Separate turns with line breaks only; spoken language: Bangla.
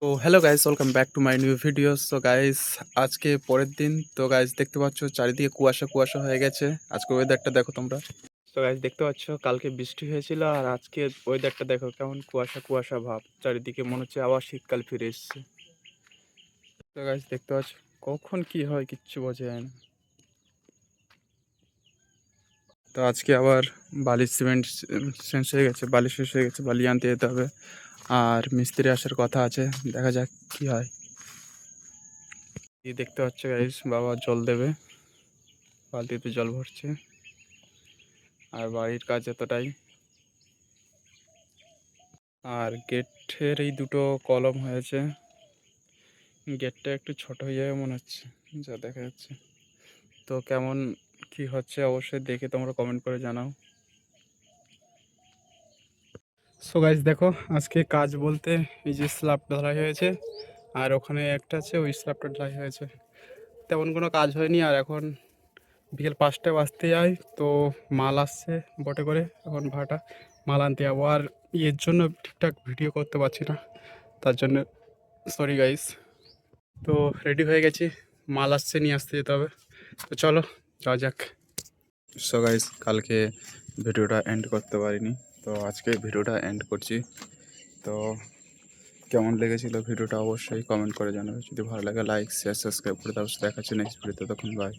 তো hello guys, welcome back to my new video. So guys, আজকে পরের দিন। তো গাইস, দেখতে পাচ্ছ চারিদিকে কুয়াশা কুয়াশা হয়ে গেছে। আজকে ওয়েদারটা দেখো তোমরা। তো গাইস, দেখতে পাচ্ছ কালকে বৃষ্টি হয়েছিল, আর আজকে ওয়েদারটা দেখো কেমন কুয়াশা কুয়াশা ভাব। চারিদিকে মনে হচ্ছে আবার শীতকাল ফিরে এসছে। তো গাইস, দেখতে পাচ্ছ কখন কি হয় কিচ্ছু বোঝা যায় না। তো আজকে আবার বালি সিমেন্ট শেষ হয়ে গেছে, বালি শেষ হয়ে গেছে, বালি আনতে যেতে হবে। আর মিস্ত্রি আসার কথা আছে, দেখা যাক কি হয়। এই দেখতে পাচ্ছ গাইস, বাবা জল দেবে, বালতিতে জল ভরছে। আর বাড়ির কাজ এতটাই। আর গেটের এই দুটো কলম হয়েছে, গেটটা একটু ছোট হয়ে যাবে মনে হচ্ছে, যা দেখা যাচ্ছে। তো কেমন কি হচ্ছে অবশ্যই দেখে তোমরা কমেন্ট করে জানাও। সো গাইস দেখো, আজকে কাজ বলতে এই যে স্ল্যাব ঢালাই হয়েছে, আর ওখানে একটা আছে, ওই স্ল্যাবটা ঢালাই হয়েছে। তেমন কোনো কাজ হয়নি। আর এখন বিকেল 5টা বাজতে যায়। তো মাল আসছে বটে করে, এখন ভাড়াটা মাল আনতে যাবো। আর এর জন্য ঠিকঠাক ভিডিও করতে পারছি না, তার জন্য সরি গাইস। তো রেডি হয়ে গেছি, মাল আসছে, নিয়ে আসতে যেতে হবে। তো চলো যাওয়া যাক। সো গাইস, কালকে ভিডিওটা এন্ড করতে পারিনি, তো আজকে ভিডিওটা এন্ড করছি। তো কেমন লেগেছিল ভিডিওটা অবশ্যই কমেন্ট করে জানাবে। যদি ভালো লাগে লাইক শেয়ার সাবস্ক্রাইব করে দাও। দেখাচ্ছি নেক্সট ভিডিওতে, তখন বাই।